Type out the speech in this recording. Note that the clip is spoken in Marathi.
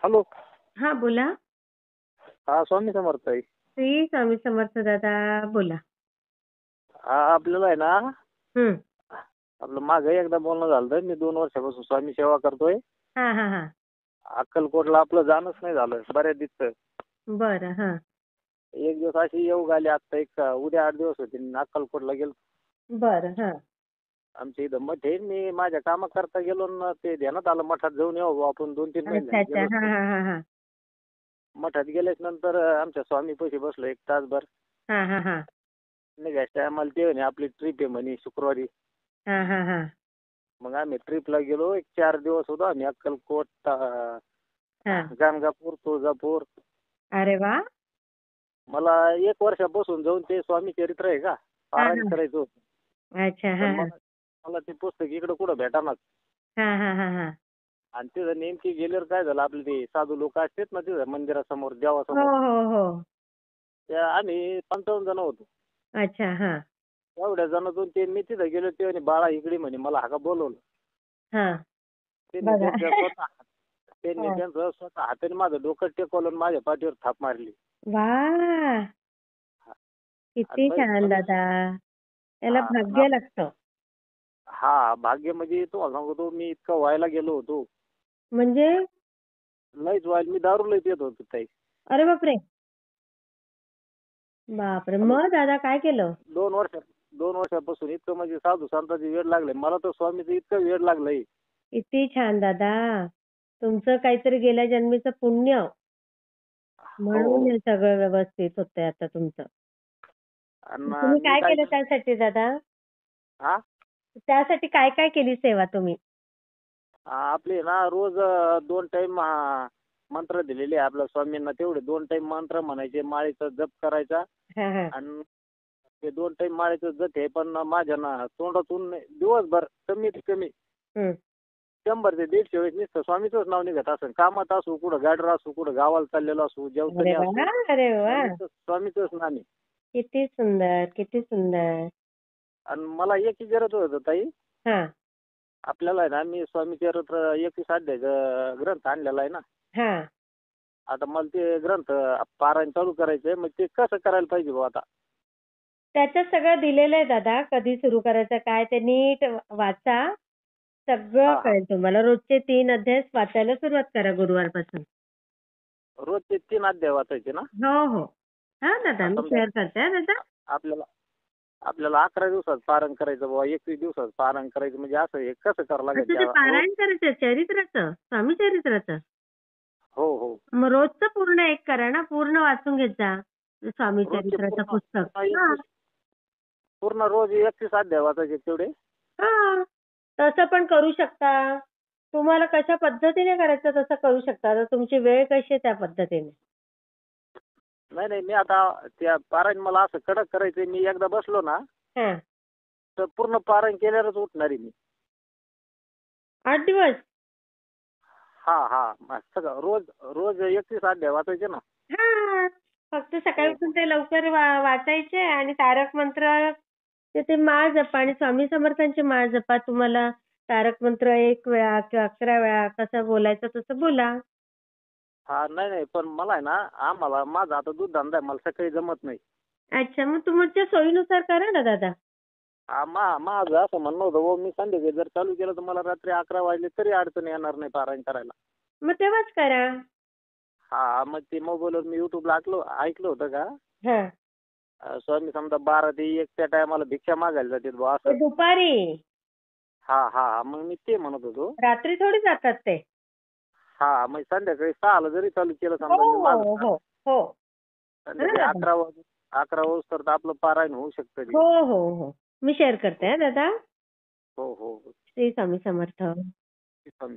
हॅलो. हा बोला. हा, स्वामी समर्थ आहे. श्री स्वामी समर्थ दादा बोला. हा, आपल्याला आहे ना, हम्म. आपलं मागे एकदा बोलणं झालं. मी 2 वर्षापासून स्वामी सेवा करतोय. हा हा हा. अक्कलकोटला आपलं जाणंच नाही झालं बऱ्याच दिवस. बरं. हा. एक दिवस अशी येऊ आली. आता उद्या 8 दिवस होते अक्कलकोटला गेलो. बरं. हा. आमच्या इथं मठ आहे. मी माझ्या कामाकरता गेलो ना, ते ध्यानात आलं मठात जाऊन येऊ बुवा आपण. 2-3 महिने अच्छा झाले अच्छा. गेलोच हा नाही. हा हा हा. मठात गेल्याच नंतर आमच्या स्वामी पैसे बसलो 1 तासभर. हा हा हा. निघायच्या टायमाला ते म्हणे आपली ट्रिप आहे म्हणे शुक्रवारी. हा हा हा. मग आम्ही ट्रिपला गेलो. 4 दिवस होतो आम्ही. अक्कलकोट, हा. गाणगापूर, तुळजापूर. अरे वा. मला 1 वर्षापासून जाऊन ते स्वामी चरित्र आहे का, हा पारायण हा. करायचं होतं. अच्छा. हा पण हा. मला मला ते पुस्तक इकडं कुठं भेटानाच. हा हा हा हा. आणि तिथं नेमकी गेल्यावर काय झालं, आपले ते साधू लोक असतात ना तिथं मंदिरासमोर, हो देवासमोर. हो हो. त्या आम्ही 55 जण होतो. अच्छा. हा. एवढ्या जणातून ते मी तिथं गेलो. ते म्हणे बाळा इकडे म्हणे, मला हाका बोलवलं. हा. त्यांनी बघा. त्यांच्या स्वतः त्यांनी हा. त्यांचं स्वतः हाताने माझं डोकं टेकवलं आणि माझ्या पाठीवर थाप मारली. वा. आणि किती मग छान स्वामी दादा. याला हा भाग्य लागतं. हा, भाग्य म्हणजे तुम्हाला सांगतो, मी इतकं व्हायला गेलो होतो. म्हणजे. लयच व्हायला. मी दारू लय पित होतो ताई. अरे बापरे. बापरे. हॅलो. मग दादा काय केलं? 2 वर्षापासून इतकं म्हणजे साधू संतांची वेड लागले मला. तर स्वामीचं इतकं वेड लागलंय. किती छान दादा. तुमचं काहीतरी गेल्या जन्मीचं पुण्य हो म्हणून हो. हे सगळं व्यवस्थित होतंय आता तुमचं. आणि तुम्ही मी काय काय केलं त्यासाठी दादा? हा, त्यासाठी काय काय केली सेवा तुम्ही? आपले ना रोज 2 टाइम मंत्र दिलेले आहे आपल्या स्वामींना. तेवढे 2 टाइम मंत्र म्हणायचे, माळेचा जप करायचा. हा हा. आणि ते 2 टाइम माळेचं जप आहे. पण माझ्या ना तोंडातून दिवसभर कमीत कमी हम्म. 100 ते 150 वेळेस नुसतं स्वामीचंच नाव निघत असं. कामात असू, कुठं गाडीवर असू, कुठं गावाला चाललेलो असू, अरे जेवताना वा. असू, अरे वा. स्वामीचंच नाव आहे. किती सुंदर किती सुंदर. आणि मला एक विचारायचं होतं ताई. हा आपल्याला आहे ना, मी स्वामी चरित्र 21 अध्यायचा ग्रंथ आणलेला आहे ना. हा. आता मला ते ग्रंथ पारायण चालू करायचंय. मग ते कसं करायला पाहिजे भाऊ आता? त्याच्यात सगळं दिलेलं आहे दादा. कधी सुरू करायचं काय ते नीट वाचा. सगळं हा हा. कळेल तुम्हाला. रोजचे 3 अध्याय वाचायला सुरुवात करा गुरुवारपासून. रोजचे 3 अध्याय वाचायचे ना? हो हो. हा दादा मी समजा शेअर करते हा दादा. आपल्याला आपल्याला 11 दिवसात पारायण करायचं बाबा, 21 दिवसात पारायण करायचं, म्हणजे असं हे कसं करावं लागेल अच्छा, ते त्या रोज? पारायण करायचं चरित्राचं, स्वामी चरित्राचं. हो हो. मग रोजचं पूर्ण एक करा ना. पूर्ण वाचून घेत जा स्वामी रोजचे चरित्राचं पूर्ण पुस्तक. पूर्ण हा 21 पूर्ण रोज 31 अध्याय वाचायचे तेवढे? हा. तसं पण करू शकता. तुम्हाला कशा पद्धतीने करायचं तसं करू शकता. आता तुमची वेळ कशी आहे त्या पद्धतीने. नाही नाही, मी आता त्या पारायण मला असं कडक करायचंय. मी एकदा बसलो ना, हा. तर पूर्ण पारायण केल्यावरच उठणार आहे मी. 8 दिवस. हा हा. सगळं रोज रोज 31 अध्याय वाचायचे ना? हा. फक्त सकाळी हो उठून हो. ते लवकर वाचायचे आणि तारक मंत्र ते माळ जपा आणि स्वामी समर्थांची माळ जपा. तुम्हाला तारक मंत्र 1 वेळा किंवा 11 वेळा कसं बोलायचं तसं बोला. हा, नाही नाही, पण मला आहे ना, आम्हाला माझा आता दूध धंदा आहे, मला सकाळी जमत नाही. अच्छा, मग तुमच्या सोयीनुसार करा ना दादा. माझं असं म्हणणं होतं, हो मी संध्याकाळी जर चालू केलं तर मला रात्री 11 वाजले तरी अडचण येणार नाही पारायण करायला. मग तेव्हाच करा. हा, मग ते मोबाईलवर मी युट्यूबला ऐकलं होतं का, हा. स्वामी समजा 12 ते 1 त्या टायमाला भिक्षा मागायला जातात बुवा ते असं. दुपारी. हा हा हा. मग मी ते म्हणत होतो. रात्री थोडी जातात ते. हा, मग संध्याकाळी 6ला जरी चालू केलं हो समजा, मी माझं हो हो हो. हा संध्याकाळी दादा. 11 वाजता तर आपलं पारायण होऊ शकतं ते. हो हो हो. मी शेअर करते हा दादा. हो हो हो. श्री स्वामी समर्थ. स्वामी